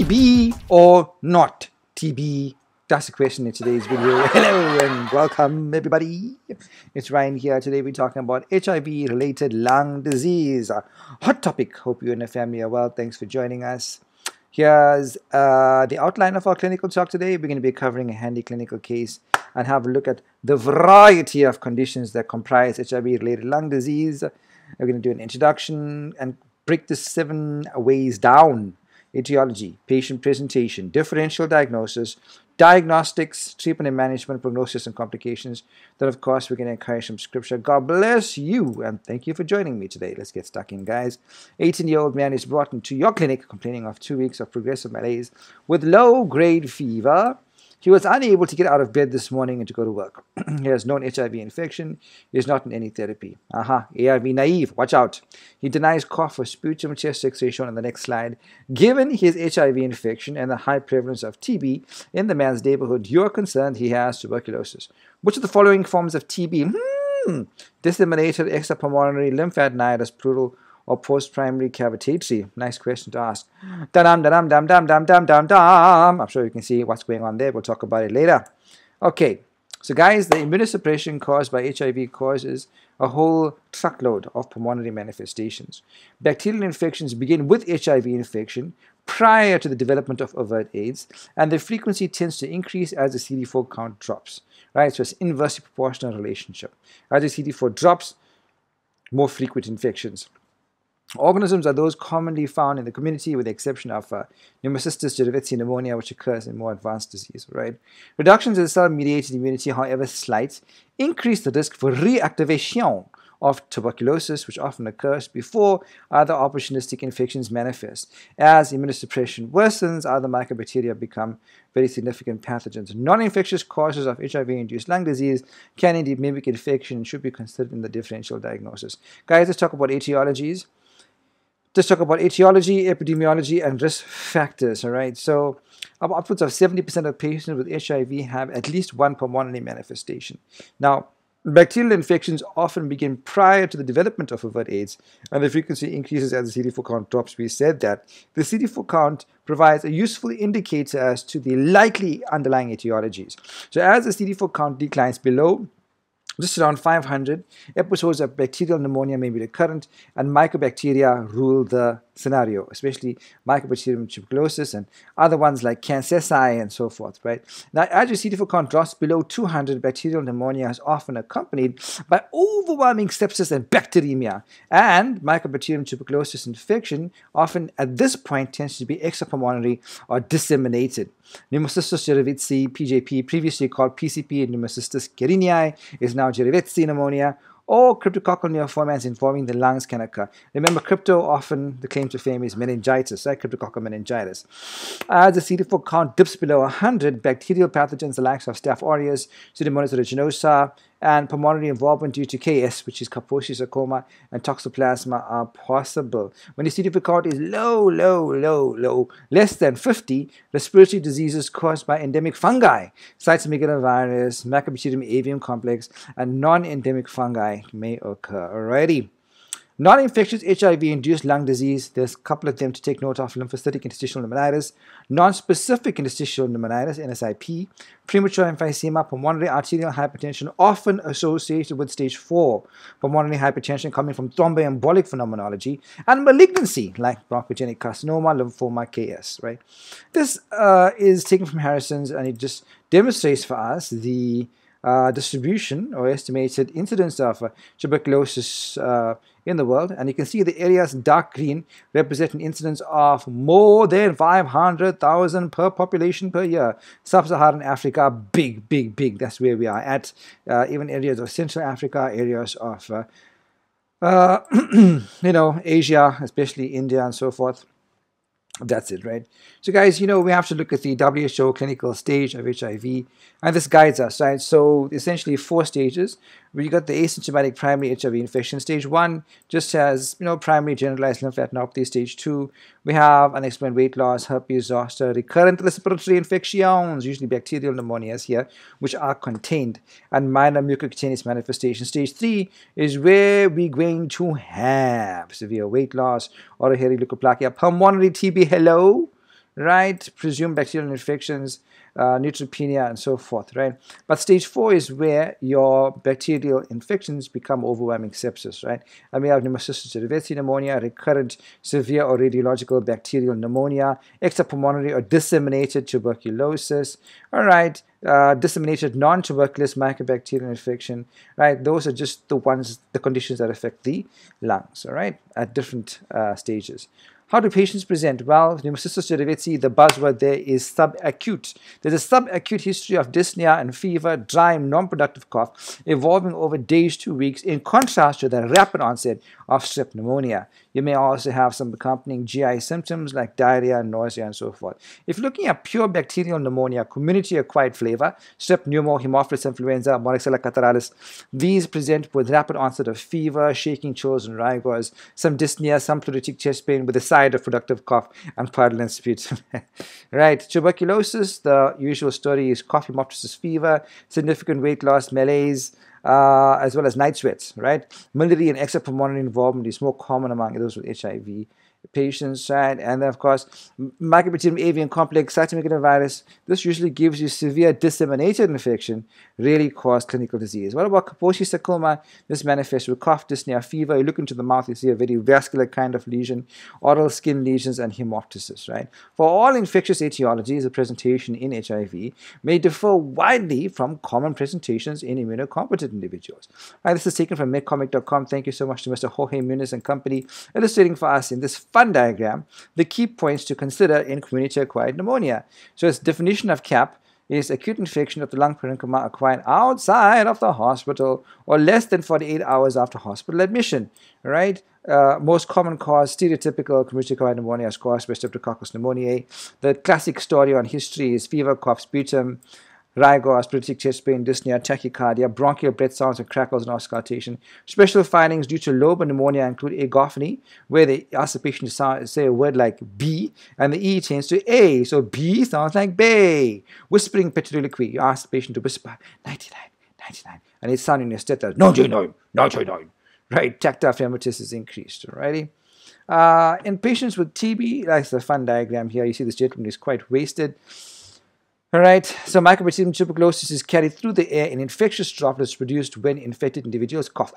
TB or not TB? That's the question in today's video. Hello and welcome everybody. It's Ryan here. Today we're talking about HIV related lung disease. A hot topic. Hope you and your family are well. Thanks for joining us. Here's the outline of our clinical talk today. We're going to be covering a handy clinical case and have a look at the variety of conditions that comprise HIV related lung disease. We're going to do an introduction and break the 7 ways down. Etiology, patient presentation, differential diagnosis, diagnostics, treatment and management, prognosis and complications. Then, of course, we're going to encourage some scripture. God bless you, and thank you for joining me today. Let's get stuck in, guys. 18-year-old man is brought into your clinic complaining of 2 weeks of progressive malaise with low-grade fever. He was unable to get out of bed this morning and to go to work. He has known HIV infection. He is not in any therapy. ARV naive. Watch out. He denies cough or sputum, chest X-ray shown on the next slide. Given his HIV infection and the high prevalence of TB in the man's neighborhood, you're concerned he has tuberculosis. Which of the following forms of TB? Disseminated extrapulmonary lymphadenous pleural or post-primary cavitatory? Nice question to ask. I'm sure you can see what's going on there. We'll talk about it later. Okay, so guys, the immunosuppression caused by HIV causes a whole truckload of pulmonary manifestations. Bacterial infections begin with HIV infection prior to the development of overt AIDS, and the frequency tends to increase as the CD4 count drops. Right, so it's inversely proportional relationship. As the CD4 drops, more frequent infections. Organisms are those commonly found in the community, with the exception of Pneumocystis jirovecii pneumonia, which occurs in more advanced disease. Right? Reductions in cell-mediated immunity, however slight, increase the risk for reactivation of tuberculosis, which often occurs before other opportunistic infections manifest. As immunosuppression worsens, other mycobacteria become very significant pathogens. Non-infectious causes of HIV-induced lung disease can indeed mimic infection and should be considered in the differential diagnosis. Guys, let's talk about etiologies. Let's talk about etiology, epidemiology, and risk factors. All right, so upwards of 70% of patients with HIV have at least one pulmonary manifestation. Now, bacterial infections often begin prior to the development of overt AIDS, and the frequency increases as the CD4 count drops. We said that the CD4 count provides a useful indicator as to the likely underlying etiologies. So as the CD4 count declines below just around 500, episodes of bacterial pneumonia may be recurrent, and mycobacteria rule the scenario, especially Mycobacterium tuberculosis and other ones like Cancesi and so forth, right? Now, as your CD4 count drops below 200, bacterial pneumonia is often accompanied by overwhelming sepsis and bacteremia, and Mycobacterium tuberculosis infection often at this point tends to be extrapulmonary or disseminated. Pneumocystis jirovecii, PJP, previously called PCP, Pneumocystis carinii, is now jirovecii pneumonia, or cryptococcal neoformans involving the lungs can occur. Remember, crypto, often the claim to fame is meningitis, right? Cryptococcal meningitis. As the CD4 count dips below 100, bacterial pathogens, the likes of Staph aureus, Pseudomonas aeruginosa, and pulmonary involvement due to KS, which is Kaposi sarcoma, and toxoplasma are possible. When the CD4 count is low, less than 50, respiratory diseases caused by endemic fungi, cytomegalovirus, Mycobacterium avium complex, and non-endemic fungi may occur. Alrighty. Non-infectious HIV-induced lung disease, there's a couple of them to take note of: lymphocytic interstitial pneumonitis, non-specific interstitial pneumonitis, NSIP, premature emphysema, pulmonary arterial hypertension, often associated with stage 4 pulmonary hypertension coming from thromboembolic phenomenology, and malignancy like bronchogenic carcinoma, lymphoma, KS, right? This is taken from Harrison's, and it just demonstrates for us the distribution or estimated incidence of tuberculosis in the world, and you can see the areas in dark green represent an incidence of more than 500,000 per population per year. Sub-Saharan Africa, big. That's where we are at. Even areas of Central Africa, areas of Asia, especially India and so forth. That's it, right? So guys, we have to look at the WHO clinical stage of HIV, and this guides us, right? So essentially 4 stages. We got the asymptomatic primary HIV infection. Stage 1 just has, primary generalized lymphadenopathy. Stage 2, we have unexplained weight loss, herpes zoster, recurrent respiratory infections, usually bacterial pneumonias here, which are contained, and minor mucocutaneous manifestations. Stage 3 is where we're going to have severe weight loss, oropharyngeal leukoplakia, pulmonary TB, hello, right? Presumed bacterial infections, neutropenia, and so forth, right? But stage 4 is where your bacterial infections become overwhelming sepsis, right? And we have Pneumocystis cerevisiae pneumonia, recurrent severe or radiological bacterial pneumonia, extrapulmonary or disseminated tuberculosis, all right? Disseminated non-tuberculous mycobacterial infection, right? Those are just the conditions that affect the lungs, all right, at different stages. How do patients present? Well, Pneumocystis cerevisiae, the buzzword there is subacute. There's a subacute history of dyspnea and fever, dry, non-productive cough, evolving over days to weeks, in contrast to the rapid onset of strep pneumonia. You may also have some accompanying GI symptoms like diarrhea, nausea, and so forth. If you're looking at pure bacterial pneumonia, community-acquired flavor, strep pneumo, Haemophilus influenza, Moraxella catarrhalis, these present with rapid onset of fever, shaking, chills, and rigors, some dyspnea, some pleuritic chest pain with a side of productive cough and purulent sputum. Right, tuberculosis, the usual story is cough, hemoptysis, fever, significant weight loss, malaise, as well as night sweats, right? Miliary and extrapulmonary involvement is more common among those with HIV patients, right? And then, of course, Mycobacterium avium complex, cytomegalovirus, this usually gives you severe disseminated infection, really cause clinical disease. What about Kaposi sarcoma? This manifests with cough, dyspnea, fever. You look into the mouth, you see a very vascular kind of lesion, oral skin lesions, and hemoptysis, right? For all infectious etiologies, the presentation in HIV may differ widely from common presentations in immunocompetent individuals. Right, this is taken from MedComic.com. Thank you so much to Mr. Jorge Muniz and company, illustrating for us in this fun diagram the key points to consider in community-acquired pneumonia. So its definition of CAP is acute infection of the lung parenchyma acquired outside of the hospital or less than 48 hours after hospital admission, right? Most common cause, stereotypical community-acquired pneumonia is caused by Streptococcus pneumoniae. The classic story on history is fever, cough, sputum, rigors, pleuritic chest pain, dyspnea, tachycardia, bronchial breath sounds and crackles and auscultation. Special findings due to lobar pneumonia include agophony, where they ask the patient to say a word like B, and the E changes to A, so B sounds like bay. Whispering petriloquy, you ask the patient to whisper 99, 99, and it sounds in your stethoscope, 99, 99, right? Tactile pneumatitis is increased, alrighty? In patients with TB, that's the fun diagram here. You see this gentleman is quite wasted. All right, so microbiome tuberculosis is carried through the air in infectious droplets produced when infected individuals cough.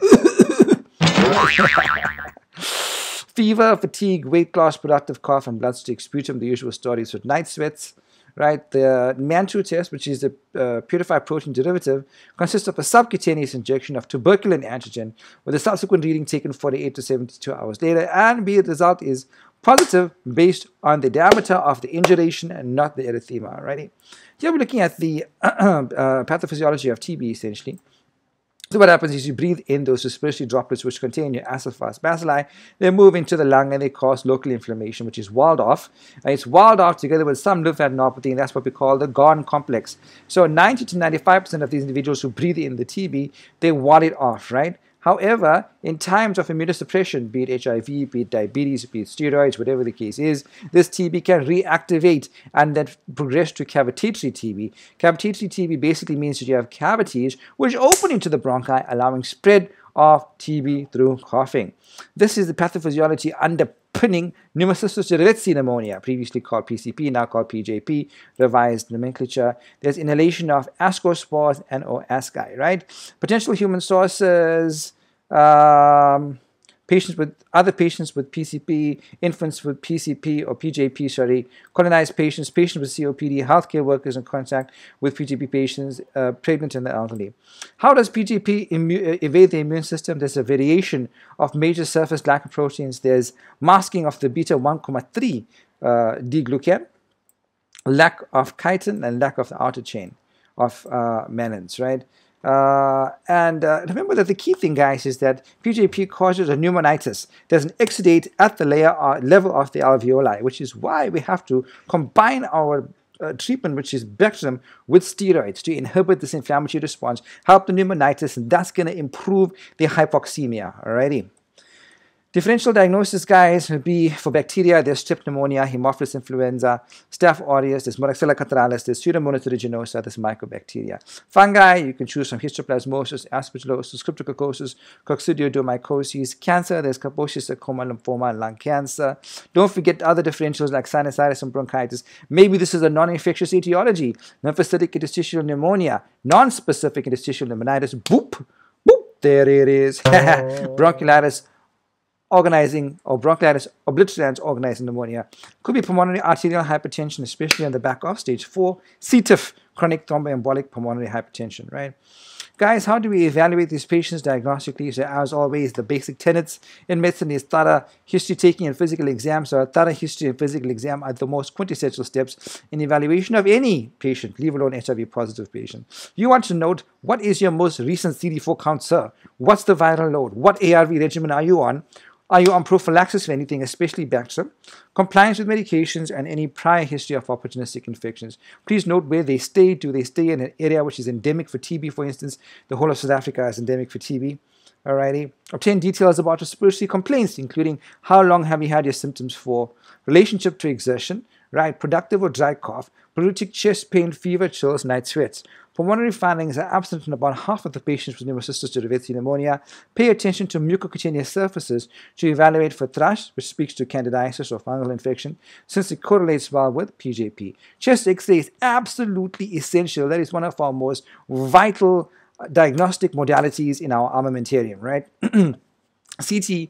Fever, fatigue, weight loss, productive cough, and bloodstreak sputum, the usual stories with night sweats. Right, the Mantoux test, which is the purified protein derivative, consists of a subcutaneous injection of tuberculin antigen with a subsequent reading taken 48 to 72 hours later, and the result is positive based on the diameter of the induration and not the erythema. Alrighty. Here we're looking at the pathophysiology of TB essentially. So what happens is you breathe in those respiratory droplets which contain your acidophilus bacilli. They move into the lung and they cause local inflammation, which is walled off. And it's walled off together with some lymphadenopathy, and that's what we call the Gone complex. So 90 to 95% of these individuals who breathe in the TB, they wall it off, right? However, in times of immunosuppression, be it HIV, be it diabetes, be it steroids, whatever the case is, this TB can reactivate and then progress to cavitatory TB. Cavitatory TB basically means that you have cavities which open into the bronchi, allowing spread of TB through coughing. This is the pathophysiology underpinning Pneumocystis cerevisiae pneumonia, previously called PCP, now called PJP, revised nomenclature. There's inhalation of ascospores and or asci, right? Potential human sources, other patients with PCP, infants with PCP or PJP, colonized patients, patients with COPD, healthcare workers in contact with PJP patients, pregnant and the elderly. How does PJP evade the immune system? There's a variation of major surface glycoproteins. There's masking of the beta 1,3 D-glucan, lack of chitin, and lack of the outer chain of mannans, right? Remember that the key thing, guys, is that PJP causes a pneumonitis. There's an exudate at the level of the alveoli, which is why we have to combine our treatment, which is Bactrim, with steroids to inhibit this inflammatory response, help the pneumonitis, and that's going to improve the hypoxemia. Alrighty. Differential diagnosis, guys, would be for bacteria. There's strep pneumonia, Haemophilus influenza, Staph aureus, there's Moraxella catarrhalis, there's Pseudomonas aeruginosa, there's mycobacteria. Fungi, you can choose from histoplasmosis, aspergillosis, cryptococcosis, coccidioidomycosis. Cancer, there's Kaposi's sarcoma, lymphoma, lung cancer. Don't forget other differentials like sinusitis and bronchitis. Maybe this is a non-infectious etiology. Lymphocytic interstitial pneumonia, non-specific interstitial pneumonitis. Boop, boop, there it is. Bronchiolitis organizing, or bronchiolitis obliterans organizing pneumonia. Could be pulmonary arterial hypertension, especially on the back of stage 4, CTIF, chronic thromboembolic pulmonary hypertension, right? Guys, how do we evaluate these patients diagnostically? So as always, the basic tenets in medicine is thorough history taking and physical exam. So a thorough history and physical exam are the most quintessential steps in evaluation of any patient, leave alone HIV positive patient. You want to note, what is your most recent CD4 count, sir? What's the viral load? What ARV regimen are you on? Are you on prophylaxis for anything, especially Bactrim? Compliance with medications and any prior history of opportunistic infections. Please note where they stay. Do they stay in an area which is endemic for TB, for instance? The whole of South Africa is endemic for TB. Alrighty. Obtain details about respiratory complaints, including how long have you had your symptoms for, relationship to exertion, right? Productive or dry cough, pruritic chest pain, fever, chills, night sweats. Pulmonary findings are absent in about half of the patients with pneumocystis jirovecii pneumonia. Pay attention to mucocutaneous surfaces to evaluate for thrush, which speaks to candidiasis or fungal infection, since it correlates well with PJP. Chest X-ray is absolutely essential. That is one of our most vital diagnostic modalities in our armamentarium, right? CT,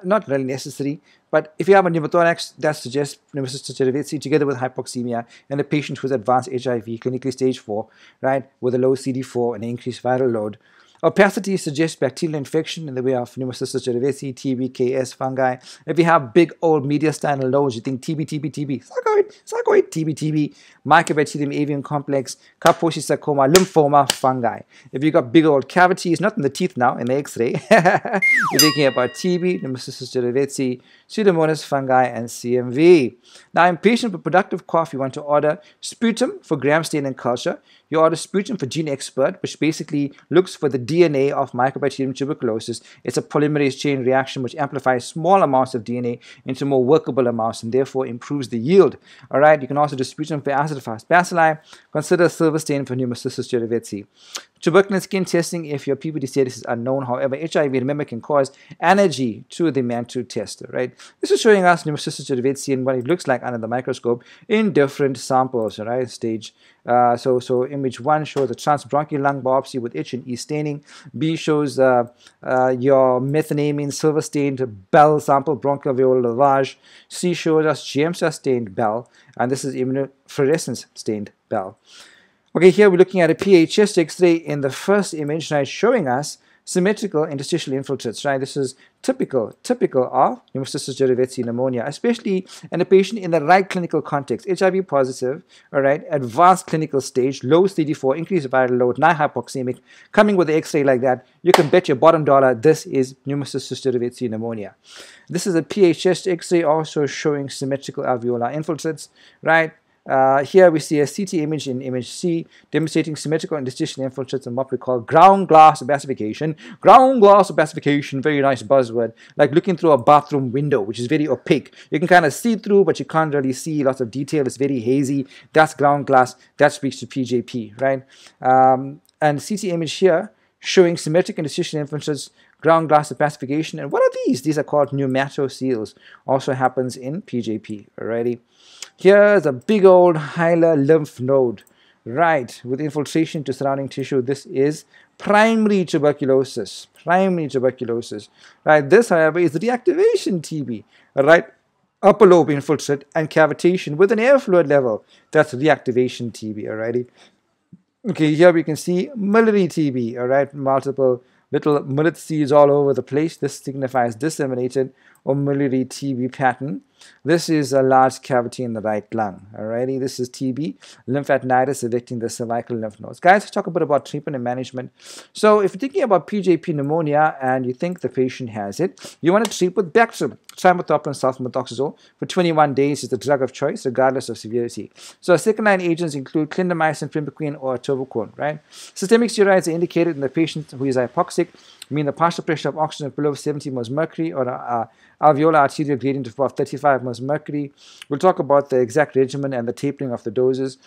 not really necessary, but if you have a pneumothorax, that suggests pneumocystis jirovecii together with hypoxemia and a patient who's advanced HIV, clinically stage 4, right, with a low CD4 and increased viral load. Opacity suggests bacterial infection in the way of pneumocystis jirovecii, TB, KS, fungi. If you have big old mediastinal loads, you think TB, sarcoid, TB, mycobacterium avium complex, Kaposi's sarcoma, lymphoma, fungi. If you got big old cavities, not in the teeth now, in the X-ray, you're thinking about TB, pneumocystis jirovecii, Pseudomonas fungi, and CMV. Now, in patient with productive cough, you want to order sputum for gram stain and culture. You order sputum for Gene Expert, which basically looks for the DNA of Mycobacterium tuberculosis. It's a polymerase chain reaction which amplifies small amounts of DNA into more workable amounts and therefore improves the yield. All right, you can also do sputum for acid-fast bacilli. Consider silver stain for pneumocystis jirovecii. Tuberculin skin testing if your PPD status is unknown. However, HIV, remember, can cause allergy to the Mantoux test, right? This is showing us pneumocystis jirovecii and what it looks like under the microscope in different samples, right? Stage. So image 1 shows a transbronchial lung biopsy with H and E staining. B shows your methenamine silver stained Bell sample, bronchoalveolar lavage. C shows us GMSA stained Bell, and this is immunofluorescence stained Bell. Okay, here we're looking at a PA chest X-ray in the first image, right, showing us symmetrical interstitial infiltrates, right? This is typical of pneumocystis jirovecii pneumonia, especially in a patient in the right clinical context, HIV positive, all right, advanced clinical stage, low CD4, increased viral load, non-hypoxemic, coming with the X-ray like that, you can bet your bottom dollar this is pneumocystis jirovecii pneumonia. This is a PA chest X-ray also showing symmetrical alveolar infiltrates, right? Here we see a CT image in image C demonstrating symmetrical interstitial infiltrates and what we call ground glass opacification. Ground glass opacification, very nice buzzword, like looking through a bathroom window, which is very opaque. You can kind of see through, but you can't really see lots of detail. It's very hazy. That's ground glass. That speaks to PJP, right? And CT image here showing symmetric interstitial infiltrates, ground glass opacification. And what are these? These are called pneumatoseals. Also happens in PJP, alrighty? Here's a big old hilar lymph node, right, with infiltration to surrounding tissue. This is primary tuberculosis, right? This, however, is reactivation TB, right? Upper lobe infiltrate and cavitation with an air fluid level. That's reactivation TB, alrighty? Okay, here we can see miliary TB, alright, multiple little millet seeds all over the place. This signifies disseminated or miliary TB pattern. This is a large cavity in the right lung. Alrighty, this is TB, lymphadenitis affecting the cervical lymph nodes. Guys, let's talk a bit about treatment and management. So if you're thinking about PJP pneumonia and you think the patient has it, you want to treat with Bactrim. Trimethoprim sulfamethoxazole for 21 days is the drug of choice regardless of severity. So second-line agents include clindamycin, primaquine, or atovaquone, right? Systemic steroids are indicated in the patient who is hypoxic mean the partial pressure of oxygen below 70 moles mercury, or alveolar arterial gradient of above 35 moles mercury. We'll talk about the exact regimen and the tapering of the doses.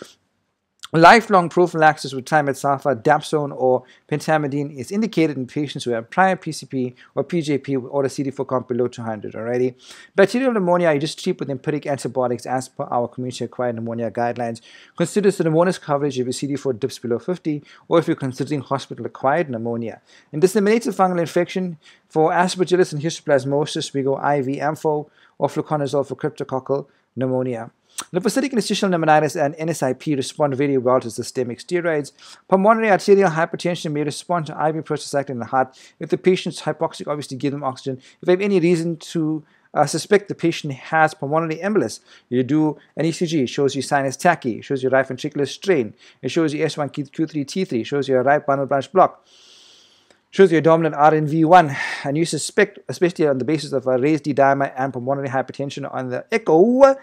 Lifelong prophylaxis with trimetsulfa, dapsone, or pentamidine is indicated in patients who have prior PCP or PJP or a CD4 count below 200. Alrighty. Bacterial pneumonia, you just treat with empiric antibiotics as per our community acquired pneumonia guidelines. Consider Pseudomonas coverage if your CD4 dips below 50, or if you're considering hospital acquired pneumonia. In disseminated fungal infection, for aspergillus and histoplasmosis, we go IV ampho or fluconazole for cryptococcal pneumonia. Lymphocytic interstitial pneumonitis and NSIP respond very well to systemic steroids. Pulmonary arterial hypertension may respond to IV prostacyclin in the heart. If the patient's hypoxic, obviously give them oxygen. If they have any reason to suspect the patient has pulmonary embolus, you do an ECG. It shows you sinus tachy, it shows you right ventricular strain, it shows you S1Q3T3, shows you a right bundle branch block, shows you a dominant RNV1, and you suspect, especially on the basis of a raised D-dimer and pulmonary hypertension on the echo,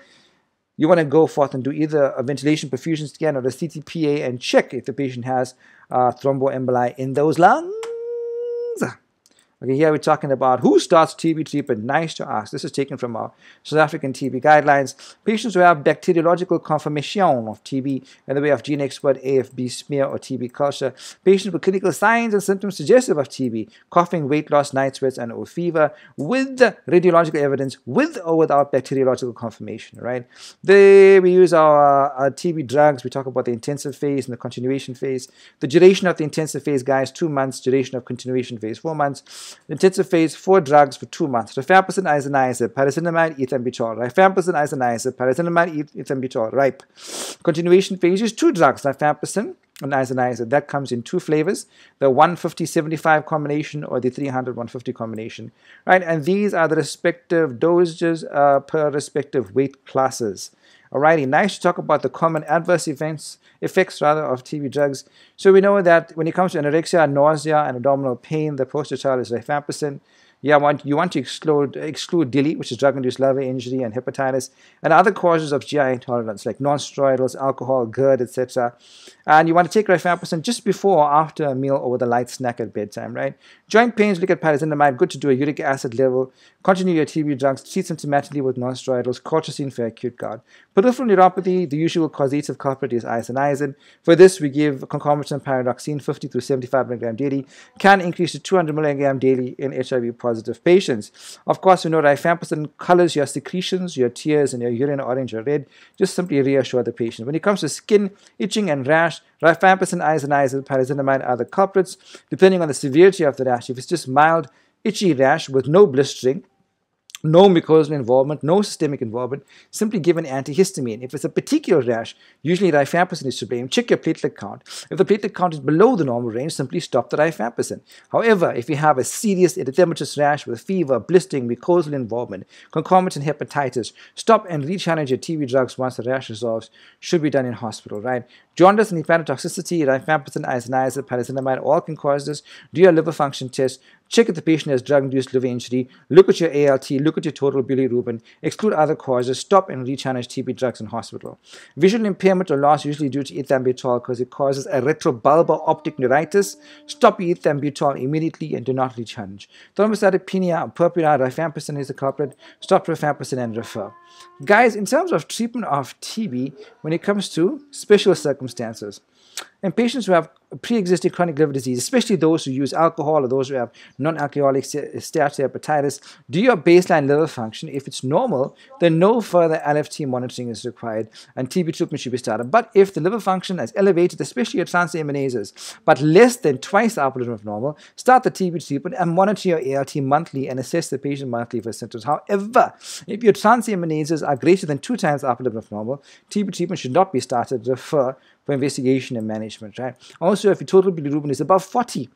you want to go forth and do either a ventilation perfusion scan or a CTPA and check if the patient has thromboemboli in those lungs. Okay, here we're talking about who starts TB treatment. Nice to ask. This is taken from our South African TB guidelines. Patients who have bacteriological confirmation of TB in the way of gene expert, AFB smear, or TB culture. Patients with clinical signs and symptoms suggestive of TB, coughing, weight loss, night sweats, and or fever, with radiological evidence, with or without bacteriological confirmation. Right? There we use our TB drugs. We talk about the intensive phase and the continuation phase. The duration of the intensive phase, guys, 2 months. Duration of continuation phase, 4 months. Intensive phase, 4 drugs for 2 months. Rifampicin, isoniazid, pyrazinamide, ethambutol. Rifampicin, isoniazid, pyrazinamide, ethambutol. RIPE. Continuation phase is 2 drugs, rifampicin and isoniazid. That comes in 2 flavors, the 150-75 combination or the 300-150 combination. Right, and these are the respective dosages per respective weight classes. Alrighty, nice to talk about the common adverse effects of TB drugs. So we know that when it comes to anorexia, nausea, and abdominal pain, the poster child is rifampicin. You want to exclude DILI, which is drug-induced liver injury and hepatitis, and other causes of GI intolerance like non-steroidals, alcohol, GERD, etc. And you want to take rifampicin just before or after a meal or with a light snack at bedtime, right? Joint pains, look at pyrazinamide, good to do a uric acid level. Continue your TB drugs, treat symptomatically with non-steroidals, colchicine for acute gout. Peripheral neuropathy, the usual causative culprit is isoniazid. For this, we give concomitant pyridoxine 50 to 75 mg daily, can increase to 200 mg daily in HIV positive patients. Of course, we know rifampicin colors your secretions, your tears, and your urine orange or red. Just simply reassure the patient. When it comes to skin, itching, and rash, rifampicin, isoniazid, pyrazinamide are the culprits, depending on the severity of the rash. If it's just mild, itchy rash with no blistering, no mucosal involvement, no systemic involvement, simply give an antihistamine. If it's a particular rash, usually rifampicin is to blame. Check your platelet count. If the platelet count is below the normal range, simply stop the rifampicin. However, if you have a serious erythematous rash with fever, blistering, mucosal involvement, concomitant hepatitis, stop and rechallenge your TB drugs once the rash resolves. Should be done in hospital, right? Jaundice and hepatotoxicity, rifampicin, isoniazid, pyrazinamide, all can cause this. Do your liver function test. Check if the patient has drug-induced liver injury. Look at your ALT. Look at your total bilirubin. Exclude other causes. Stop and rechallenge TB drugs in hospital. Visual impairment or loss usually due to ethambutol because it causes a retrobulbar optic neuritis. Stop your ethambutol immediately and do not rechallenge. Thrombocytopenia or purpura, rifampicin is the culprit. Stop rifampicin and refer. Guys, in terms of treatment of TB, when it comes to special circumstances, in patients who have pre-existing chronic liver disease, especially those who use alcohol or those who have non-alcoholic steatohepatitis, do your baseline liver function. If it's normal, then no further LFT monitoring is required and TB treatment should be started. But if the liver function is elevated, especially your transaminases, but less than twice the upper limit of normal, start the TB treatment and monitor your ALT monthly and assess the patient monthly for symptoms. However, if your transaminases are greater than 2 times the upper limit of normal, TB treatment should not be started. Refer for investigation and management, right? Also, if your total bilirubin is above 40,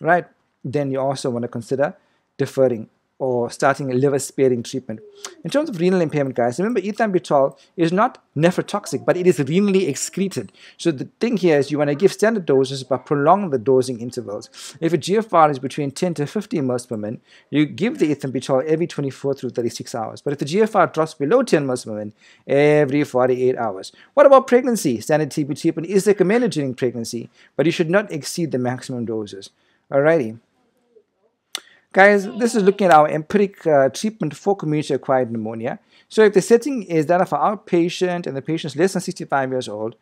right, then you also want to consider deferring or starting a liver-sparing treatment. In terms of renal impairment, guys, remember ethambutol is not nephrotoxic, but it is renally excreted. So the thing here is you want to give standard doses but prolong the dosing intervals. If a GFR is between 10 to 15 mL per min, you give the ethambutol every 24 through 36 hours. But if the GFR drops below 10 mL per min, every 48 hours. What about pregnancy? Standard TB treatment is recommended during pregnancy, but you should not exceed the maximum doses. Alrighty. Guys, this is looking at our empiric treatment for community-acquired pneumonia. So if the setting is that of an outpatient and the patient is less than 65 years old,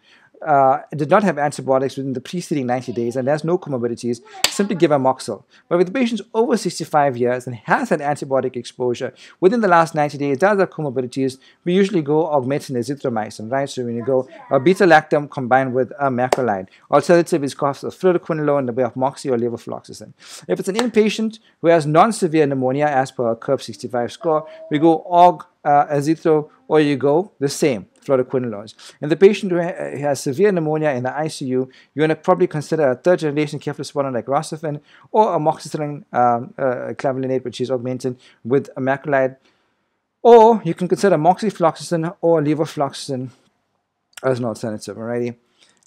did not have antibiotics within the preceding 90 days and has no comorbidities, simply give amoxil. But if the patient is over 65 years and has had antibiotic exposure within the last 90 days, does have comorbidities, we usually go augmentin azithromycin, right? So when you go beta-lactam combined with a macrolide. Alternative is cough of fluoroquinolone in the way of moxi or levofloxacin. If it's an inpatient who has non-severe pneumonia as per our curve 65 score, we go azithro, or you go the same, fluoroquinolones. And the patient who has severe pneumonia in the ICU, you're going to probably consider a third-generation cephalosporin like Rocephin or amoxicillin clavulinate, which is augmentin, with a macrolide. Or you can consider moxifloxacin or levofloxacin as an alternative, alrighty?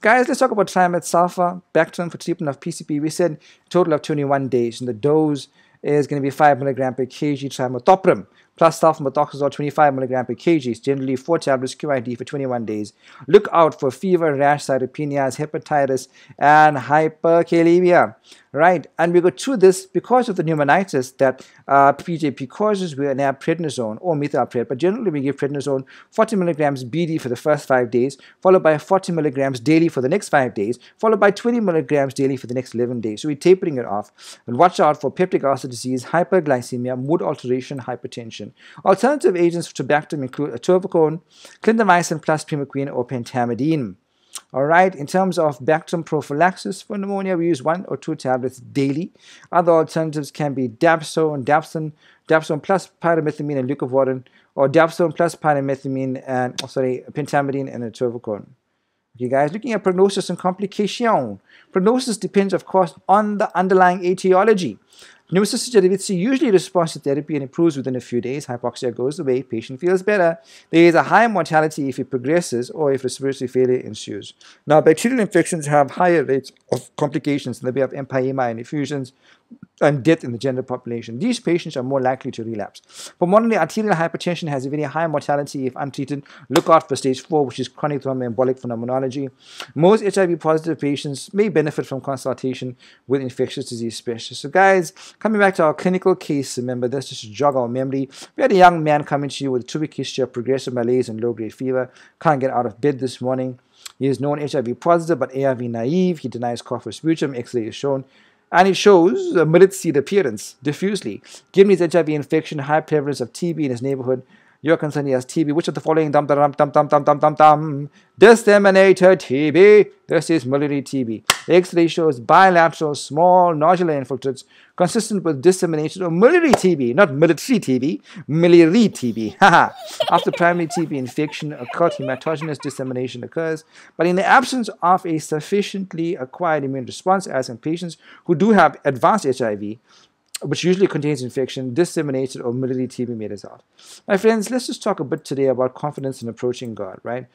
Guys, let's talk about triamide sulfur, Bactrim for treatment of PCP. We said a total of 21 days, and the dose is going to be 5 mg per kg trimethoprim plus sulfamethoxazole 25 mg per kg. It's generally 4 tablets QID for 21 days. Look out for fever, rash, cytopenias, hepatitis, and hyperkalemia. Right, and we go through this because of the pneumonitis that PJP causes. We have prednisone or methylpred, but generally we give prednisone 40 mg BD for the first 5 days, followed by 40 mg daily for the next 5 days, followed by 20 mg daily for the next 11 days. So we're tapering it off. And watch out for peptic ulcer disease, hyperglycemia, mood alteration, hypertension. Alternative agents to Bactrim include atorvastatin, clindamycin plus primaquine or pentamidine. All right, in terms of Bactrim prophylaxis for pneumonia, we use 1 or 2 tablets daily. Other alternatives can be dapsone plus pyrimethamine and leucovorin, or dapsone plus pyrimethamine and, pentamidine and atorvastatin. Okay, guys, looking at prognosis and complication. Prognosis depends, of course, on the underlying etiology. Pneumocystis jirovecii usually responds to therapy and improves within a few days. Hypoxia goes away, patient feels better. There is a high mortality if it progresses or if respiratory failure ensues. Now, bacterial infections have higher rates of complications in the way of empyema and effusions and death in the general population. These patients are more likely to relapse. Pulmonary arterial hypertension has a very high mortality if untreated. Look out for stage 4, which is chronic thromboembolic phenomenology. Most HIV-positive patients may benefit from consultation with infectious disease specialists. So guys, coming back to our clinical case, remember this, just to jog our memory. We had a young man coming to you with a 2-week history of progressive malaise and low-grade fever. Can't get out of bed this morning. He is known HIV positive but ARV naive. He denies cough or sputum. X-ray is shown. And it shows a millet seed appearance diffusely. Given his HIV infection, high prevalence of TB in his neighborhood, you're concerned he has TB. Which of the following disseminated TB? This is miliary TB. X-ray shows bilateral small nodular infiltrates consistent with disseminated or miliary TB, not military TB, miliary TB. After primary TB infection, occult hematogenous dissemination occurs, but in the absence of a sufficiently acquired immune response, as in patients who do have advanced HIV, which usually contains infection, disseminated or miliary TB may result. My friends, let's just talk a bit today about confidence in approaching God, right?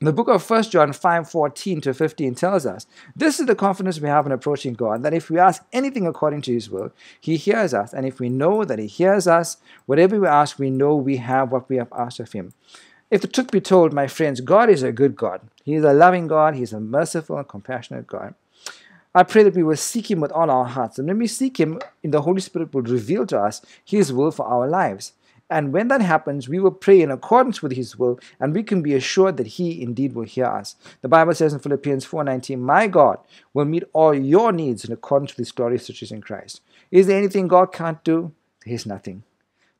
The book of 1 John 5:14 to 15 tells us, this is the confidence we have in approaching God, that if we ask anything according to His will, He hears us. And if we know that He hears us, whatever we ask, we know we have what we have asked of Him. If the truth be told, my friends, God is a good God. He is a loving God. He is a merciful and compassionate God. I pray that we will seek Him with all our hearts. And when we seek Him, the Holy Spirit will reveal to us His will for our lives. And when that happens, we will pray in accordance with His will, and we can be assured that He indeed will hear us. The Bible says in Philippians 4:19, my God will meet all your needs in accordance with His glorious riches in Christ. Is there anything God can't do? There is nothing.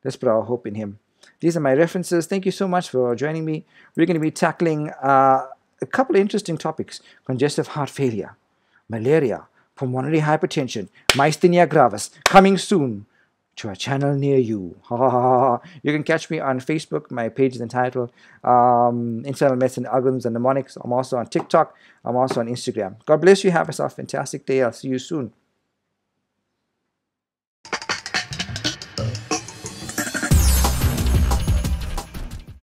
Let's put our hope in Him. These are my references. Thank you so much for joining me. We're going to be tackling a couple of interesting topics: congestive heart failure, malaria, pulmonary hypertension, myasthenia gravis, coming soon to a channel near you. You can catch me on Facebook. My page is entitled Internal Medicine Algorithms and Mnemonics. I'm also on TikTok. I'm also on Instagram. God bless you. Have yourself a fantastic day. I'll see you soon.